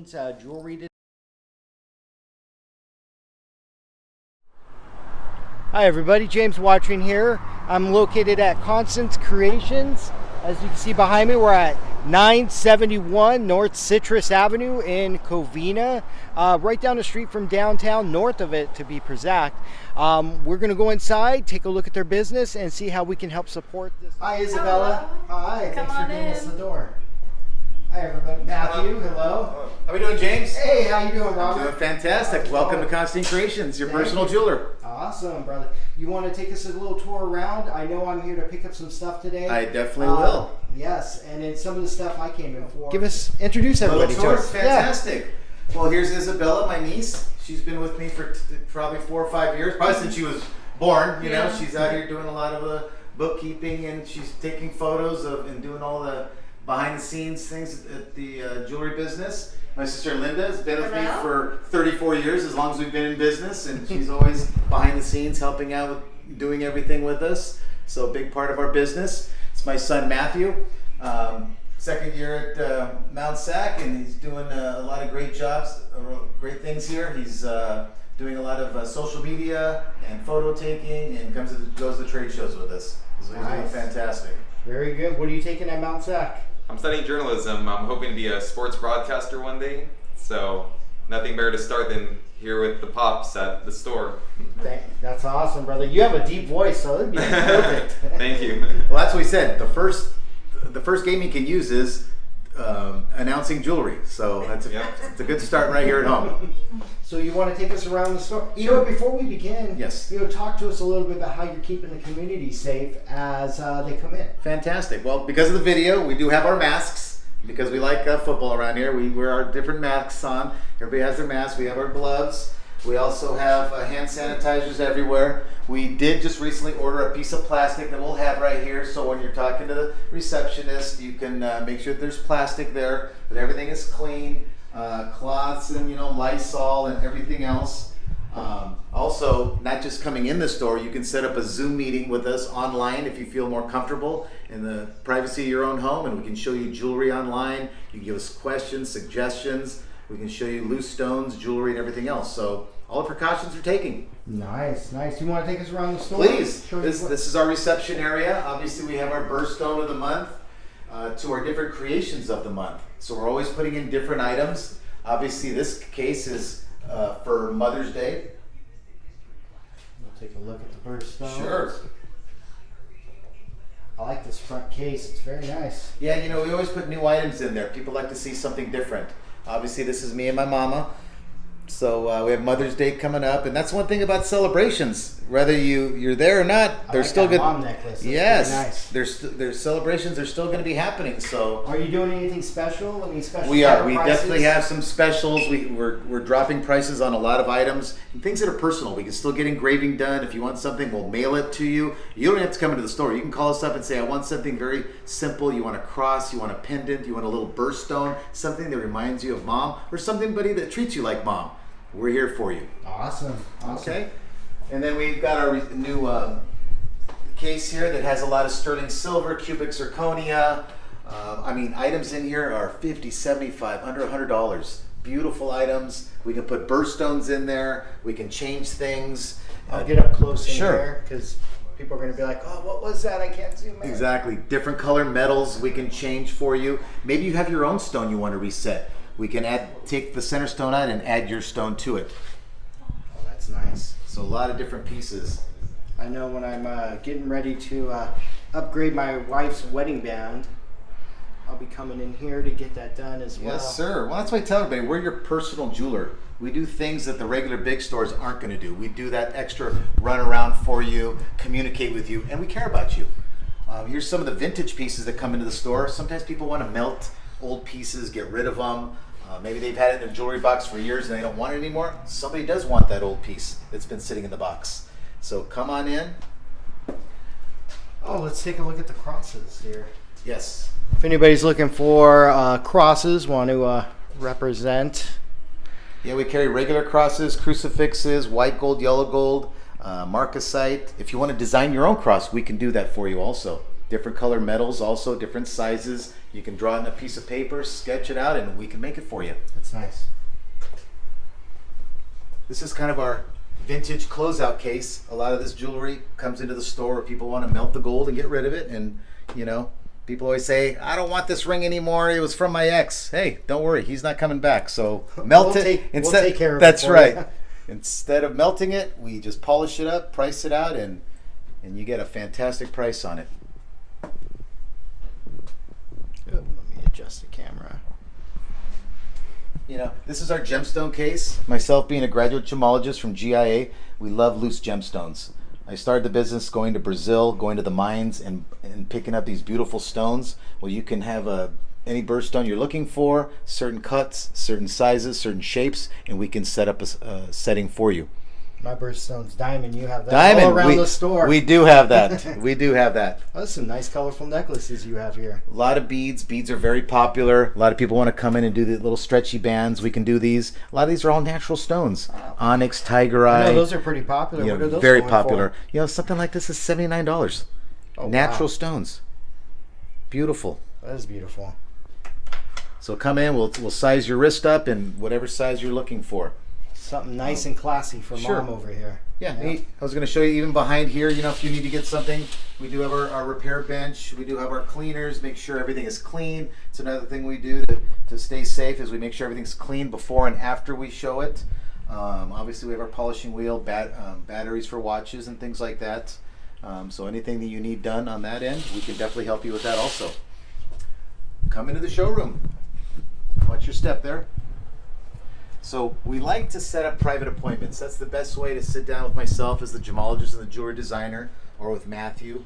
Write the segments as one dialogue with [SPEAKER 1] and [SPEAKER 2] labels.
[SPEAKER 1] Creations jewelry today. Hi everybody, James Wotring here. I'm located at Constantine Creations. As you can see behind me, we're at 971 North Citrus Avenue in Covina, right down the street from downtown, north of it to be exact. We're going to go inside, take a look at their business, and see how we can help support this. Hi Isabella.
[SPEAKER 2] Hello.
[SPEAKER 1] Hi,
[SPEAKER 2] Come
[SPEAKER 1] thanks for
[SPEAKER 2] on
[SPEAKER 1] giving us
[SPEAKER 2] in.
[SPEAKER 1] the door. Hi everybody. Matthew, hello.
[SPEAKER 3] How we doing, James?
[SPEAKER 1] Hey, how you doing, Robert?
[SPEAKER 3] Doing fantastic. Welcome to Constantine Creations, your personal jeweler.
[SPEAKER 1] Awesome, brother. You want to take us a little tour around? I know I'm here to pick up some stuff today.
[SPEAKER 3] I definitely will.
[SPEAKER 1] Yes, and then some of the stuff I came in for. Introduce everybody to us.
[SPEAKER 3] Fantastic. Yeah. Well, here's Isabella, my niece. She's been with me for probably 4 or 5 years, probably since she was born. You know, she's out here doing a lot of bookkeeping, and she's taking photos of and doing all the behind the scenes things at the jewelry business. My sister Linda has been with me for 34 years, as long as we've been in business, and she's always behind the scenes helping out with doing everything with us. So a big part of our business. It's my son Matthew, second year at Mount Sac, and he's doing a lot of great jobs, great things here. He's doing a lot of social media and photo taking, and goes to trade shows with us. So he's doing fantastic.
[SPEAKER 1] Very good. What are you taking at Mount Sac?
[SPEAKER 4] I'm studying journalism. I'm hoping to be a sports broadcaster one day. So nothing better to start than here with the pops at the store.
[SPEAKER 1] That's awesome, brother. You have a deep voice, so that'd be perfect.
[SPEAKER 4] Thank you.
[SPEAKER 3] Well, that's what he said. The first game he can use is announcing jewelry. So that's it's a good start right here at home.
[SPEAKER 1] So you want to take us around the store? You know, before we begin,
[SPEAKER 3] yes,
[SPEAKER 1] talk to us a little bit about how you're keeping the community safe as they come in.
[SPEAKER 3] Fantastic. Well, because of the video, we do have our masks because we like football around here. We wear our different masks on. Everybody has their masks. We have our gloves. We also have hand sanitizers everywhere. We did just recently order a piece of plastic that we'll have right here, so when you're talking to the receptionist, you can make sure that there's plastic there, that everything is clean, cloths and Lysol and everything else. Also, not just coming in the store, you can set up a Zoom meeting with us online if you feel more comfortable in the privacy of your own home, and we can show you jewelry online. You can give us questions, suggestions. We can show you loose stones, jewelry, and everything else. So all the precautions are taken.
[SPEAKER 1] Nice, nice. You want to take us around the store?
[SPEAKER 3] Please. This is our reception area. Obviously, we have our birthstone of the month to our different creations of the month. So we're always putting in different items. Obviously, this case is for Mother's Day.
[SPEAKER 1] We'll take a look at the birthstone.
[SPEAKER 3] Sure.
[SPEAKER 1] I like this front case. It's very nice.
[SPEAKER 3] Yeah, we always put new items in there. People like to see something different. Obviously, this is me and my mama. So we have Mother's Day coming up, and that's one thing about celebrations. Whether you're there or not, they're still good.
[SPEAKER 1] Mom necklace. That's
[SPEAKER 3] yes,
[SPEAKER 1] nice.
[SPEAKER 3] There's celebrations are still going to be happening. So
[SPEAKER 1] are you doing anything special? Any special?
[SPEAKER 3] We are. We
[SPEAKER 1] prices?
[SPEAKER 3] definitely have some specials. We're dropping prices on a lot of items and things that are personal. We can still get engraving done. If you want something, we'll mail it to you. You don't have to come into the store. You can call us up and say, I want something very simple. You want a cross, you want a pendant, you want a little birthstone, something that reminds you of mom, or somebody that treats you like mom. We're here for you.
[SPEAKER 1] Awesome.
[SPEAKER 3] Okay. And then we've got our new case here that has a lot of sterling silver, cubic zirconia. Items in here are $50, $75, under $100. Beautiful items. We can put birthstones in there. We can change things.
[SPEAKER 1] I'll get up close in
[SPEAKER 3] Sure.
[SPEAKER 1] there because people are going to be like, oh, what was that? I can't zoom in.
[SPEAKER 3] Exactly. Different color metals we can change for you. Maybe you have your own stone you want to reset. We can take the center stone out and add your stone to it.
[SPEAKER 1] Oh, that's nice.
[SPEAKER 3] So a lot of different pieces.
[SPEAKER 1] I know when I'm getting ready to upgrade my wife's wedding band, I'll be coming in here to get that done as well.
[SPEAKER 3] Yes, sir. Well, that's why I tell everybody, we're your personal jeweler. We do things that the regular big stores aren't going to do. We do that extra run around for you, communicate with you, and we care about you. Here's some of the vintage pieces that come into the store. Sometimes people want to melt old pieces, get rid of them. Maybe they've had it in their jewelry box for years and they don't want it anymore. Somebody does want that old piece that's been sitting in the box. So come on in.
[SPEAKER 1] Oh, let's take a look at the crosses here.
[SPEAKER 3] Yes.
[SPEAKER 1] If anybody's looking for crosses, want to represent.
[SPEAKER 3] Yeah, we carry regular crosses, crucifixes, white gold, yellow gold, marcasite. If you want to design your own cross, we can do that for you also. Different color metals, also different sizes. You can draw it on a piece of paper, sketch it out, and we can make it for you.
[SPEAKER 1] That's nice.
[SPEAKER 3] This is kind of our vintage closeout case. A lot of this jewelry comes into the store where people want to melt the gold and get rid of it. And, you know, people always say, I don't want this ring anymore. It was from my ex. Hey, don't worry. He's not coming back. So melt it.
[SPEAKER 1] We'll take care of it.
[SPEAKER 3] That's
[SPEAKER 1] for
[SPEAKER 3] right.
[SPEAKER 1] you.
[SPEAKER 3] Instead of melting it, we just polish it up, price it out, and you get a fantastic price on it.
[SPEAKER 1] Let me adjust the camera.
[SPEAKER 3] You know, this is our gemstone case. Myself being a graduate gemologist from GIA, we love loose gemstones. I started the business going to Brazil, going to the mines and picking up these beautiful stones. Well, you can have any birthstone you're looking for, certain cuts, certain sizes, certain shapes, and we can set up a setting for you.
[SPEAKER 1] My birthstone's diamond. You have that
[SPEAKER 3] Diamond.
[SPEAKER 1] all around the store.
[SPEAKER 3] We do have that. We do have that.
[SPEAKER 1] Oh, that's some nice colorful necklaces you have here.
[SPEAKER 3] A lot of beads. Beads are very popular. A lot of people want to come in and do the little stretchy bands. We can do these. A lot of these are all natural stones. Onyx, tiger eye.
[SPEAKER 1] I know those are pretty popular.
[SPEAKER 3] You
[SPEAKER 1] What
[SPEAKER 3] know,
[SPEAKER 1] are those
[SPEAKER 3] very
[SPEAKER 1] going
[SPEAKER 3] popular.
[SPEAKER 1] for?
[SPEAKER 3] You know, something like this is $79.
[SPEAKER 1] Oh,
[SPEAKER 3] Natural
[SPEAKER 1] wow.
[SPEAKER 3] stones. Beautiful.
[SPEAKER 1] That is beautiful.
[SPEAKER 3] So come in. We'll size your wrist up in whatever size you're looking for.
[SPEAKER 1] Something nice and classy for
[SPEAKER 3] sure.
[SPEAKER 1] Mom over here.
[SPEAKER 3] Yeah, I was going to show you even behind here, you know, if you need to get something, we do have our repair bench. We do have our cleaners, make sure everything is clean. It's another thing we do to stay safe is we make sure everything's clean before and after we show it. Obviously, we have our polishing wheel, batteries for watches and things like that. So anything that you need done on that end, we can definitely help you with that also. Come into the showroom. Watch your step there. So we like to set up private appointments. That's the best way to sit down with myself as the gemologist and the jewelry designer, or with Matthew,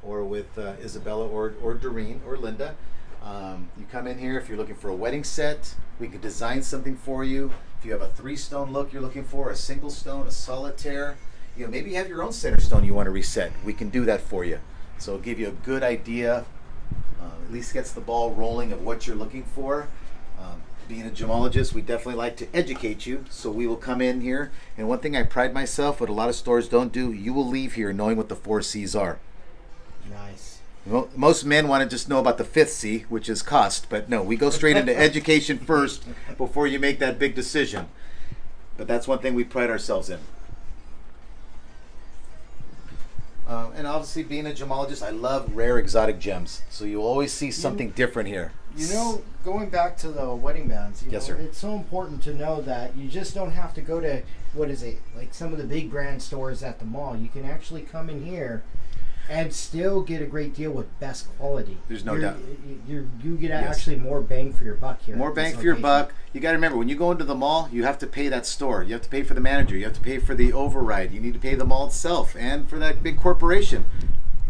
[SPEAKER 3] or with Isabella, or Doreen, or Linda. You come in here if you're looking for a wedding set. We could design something for you. If you have a 3-stone look you're looking for, a single stone, a solitaire, you know, maybe you have your own center stone you want to reset. We can do that for you. So it'll give you a good idea. At least gets the ball rolling of what you're looking for. Being a gemologist, we definitely like to educate you, so we will come in here. And one thing I pride myself, what a lot of stores don't do, you will leave here knowing what the 4 C's are.
[SPEAKER 1] Nice.
[SPEAKER 3] Well, most men want to just know about the 5th C, which is cost, but no, we go straight into education first before you make that big decision. But that's one thing we pride ourselves in. And obviously, being a gemologist, I love rare exotic gems, so you'll always see something different here.
[SPEAKER 1] You know, going back to the wedding bands,
[SPEAKER 3] Yes,
[SPEAKER 1] know,
[SPEAKER 3] sir.
[SPEAKER 1] it's so important to know that you just don't have to go to, like some of the big brand stores at the mall. You can actually come in here and still get a great deal with best quality.
[SPEAKER 3] There's no doubt.
[SPEAKER 1] You get
[SPEAKER 3] Yes.
[SPEAKER 1] actually more bang for your buck here.
[SPEAKER 3] More
[SPEAKER 1] at
[SPEAKER 3] bang
[SPEAKER 1] this
[SPEAKER 3] for your
[SPEAKER 1] location.
[SPEAKER 3] buck. You got to remember, when you go into the mall, you have to pay that store. You have to pay for the manager. You have to pay for the override. You need to pay the mall itself and for that big corporation.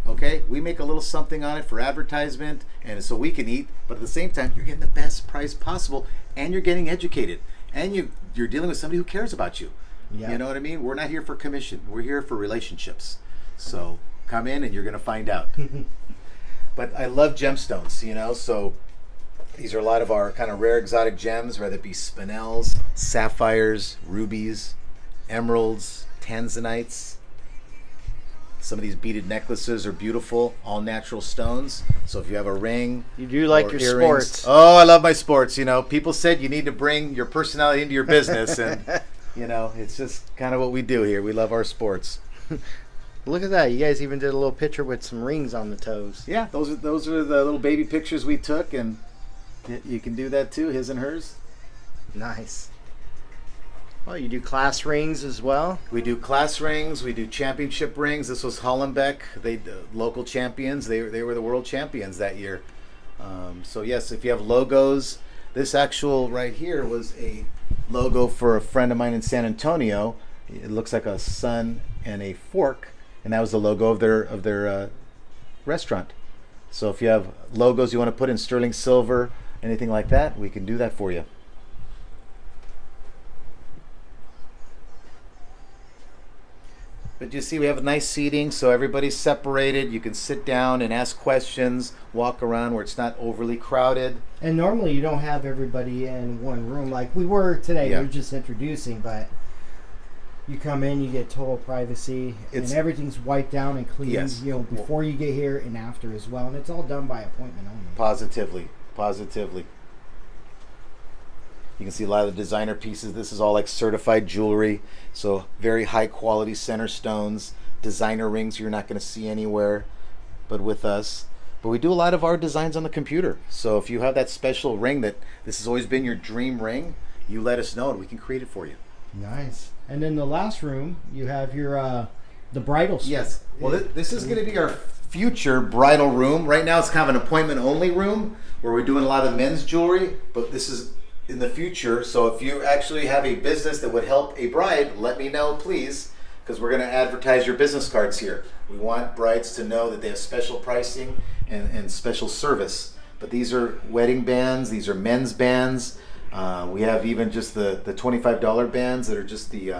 [SPEAKER 3] Okay, we make a little something on it for advertisement, and so we can eat. But at the same time, you're getting the best price possible, and you're getting educated, and you're dealing with somebody who cares about you.
[SPEAKER 1] Yeah.
[SPEAKER 3] You know what I mean? We're not here for commission. We're here for relationships. So come in, and you're going to find out. But I love gemstones. You know, so these are a lot of our kind of rare exotic gems, whether it be spinels, sapphires, rubies, emeralds, tanzanites. Some of these beaded necklaces are beautiful, all natural stones. So if you have a ring,
[SPEAKER 1] You do like
[SPEAKER 3] or
[SPEAKER 1] your
[SPEAKER 3] earrings-
[SPEAKER 1] sports.
[SPEAKER 3] Oh, I love my sports. You know, people said you need to bring your personality into your business, and you know, it's just kind of what we do here. We love our sports.
[SPEAKER 1] Look at that. You guys even did a little picture with some rings on the toes.
[SPEAKER 3] Yeah, those are the little baby pictures we took, and you can do that too, his and hers.
[SPEAKER 1] Nice. Well, you do class rings as well.
[SPEAKER 3] We do class rings. We do championship rings. This was Hollenbeck. They local champions. They were the world champions that year. So yes, if you have logos, this actual right here was a logo for a friend of mine in San Antonio. It looks like a sun and a fork, and that was the logo of their restaurant. So if you have logos you want to put in sterling silver, anything like that, we can do that for you. But you see, we have a nice seating, so everybody's separated. You can sit down and ask questions, walk around where it's not overly crowded.
[SPEAKER 1] And normally you don't have everybody in one room like we were today.
[SPEAKER 3] Yeah.
[SPEAKER 1] We were just introducing, but You come in, you get total privacy, and everything's wiped down and cleaned.
[SPEAKER 3] Yes.
[SPEAKER 1] Before you get here and after as well, and it's all done by appointment only.
[SPEAKER 3] Positively. You can see a lot of the designer pieces. This is all like certified jewelry, so very high quality center stones, designer rings you're not going to see anywhere but with us. But we do a lot of our designs on the computer. So if you have that special ring that this has always been your dream ring, you let us know and we can create it for you.
[SPEAKER 1] Nice. And then the last room, you have your the bridal suite.
[SPEAKER 3] Yes. Well, this is going to be our future bridal room. Right now it's kind of an appointment only room where we're doing a lot of men's jewelry, but this is in the future. So if you actually have a business that would help a bride, let me know, please, because we're going to advertise your business cards here. We want brides to know that they have special pricing and special service. But these are wedding bands. These are men's bands. We have even just the $25 bands that are just the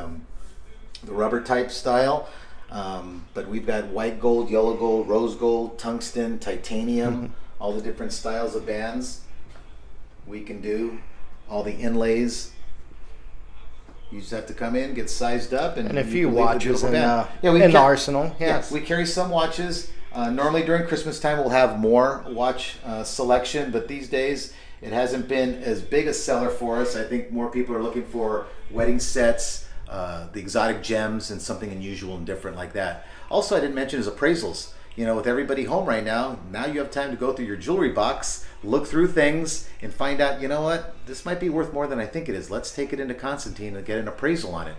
[SPEAKER 3] rubber type style. But we've got white gold, yellow gold, rose gold, tungsten, titanium, all the different styles of bands we can do, all the inlays. You just have to come in, get sized up, and
[SPEAKER 1] a few watches in
[SPEAKER 3] the
[SPEAKER 1] arsenal. Yes.
[SPEAKER 3] Yeah, we carry some watches. Normally during Christmas time we'll have more watch selection, but these days it hasn't been as big a seller for us. I think more people are looking for wedding sets, the exotic gems, and something unusual and different like that. Also, I didn't mention is appraisals. With everybody home right now you have time to go through your jewelry box, look through things, and find out, what, this might be worth more than I think it is. Let's take it into Constantine and get an appraisal on it,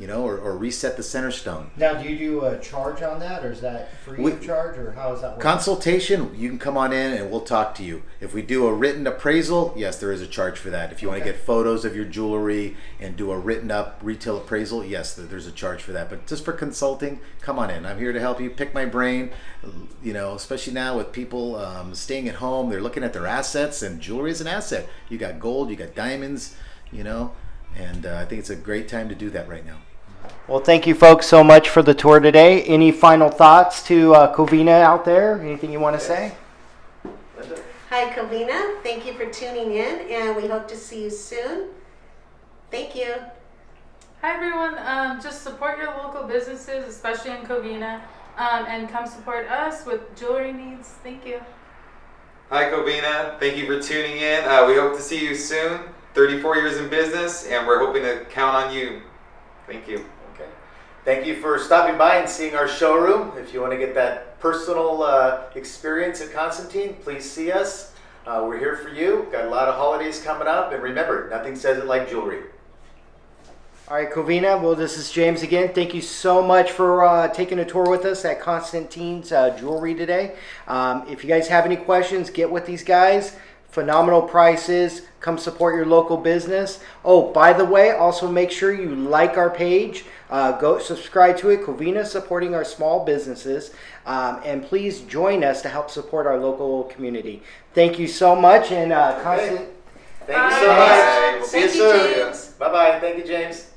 [SPEAKER 3] or reset the center stone.
[SPEAKER 1] Now, do you do a charge on that, or is that free of charge, or how does that work?
[SPEAKER 3] Consultation, you can come on in and we'll talk to you. If we do a written appraisal, yes, there is a charge for that. If you want to get photos of your jewelry and do a written up retail appraisal, yes, there's a charge for that. But just for consulting, come on in. I'm here to help you, pick my brain, especially now with people staying at home. They're looking at their assets, and jewelry is an asset. You got gold, you got diamonds, and I think it's a great time to do that right now.
[SPEAKER 1] Well, thank you folks so much for the tour today. Any final thoughts to Covina out there? Anything you want to say?
[SPEAKER 2] Hi, Covina. Thank you for tuning in, and we hope to see you soon. Thank you.
[SPEAKER 5] Hi, everyone. Just support your local businesses, especially in Covina, and come support us with jewelry needs. Thank you.
[SPEAKER 4] Hi, Covina. Thank you for tuning in. We hope to see you soon. 34 years in business, and we're hoping to count on you. Thank you.
[SPEAKER 3] Okay. Thank you for stopping by and seeing our showroom. If you want to get that personal experience at Constantine, please see us. We're here for you. Got a lot of holidays coming up, and remember, nothing says it like jewelry.
[SPEAKER 1] All right, Covina. Well, this is James again. Thank you so much for taking a tour with us at Constantine's Jewelry today. If you guys have any questions, get with these guys. Phenomenal prices. Come support your local business. Oh, by the way, also make sure you like our page. Go subscribe to it. Covina, supporting our small businesses. And please join us to help support our local community. Thank you so much. And
[SPEAKER 3] Thank you so much. We'll see you soon. Bye-bye. Thank you, James.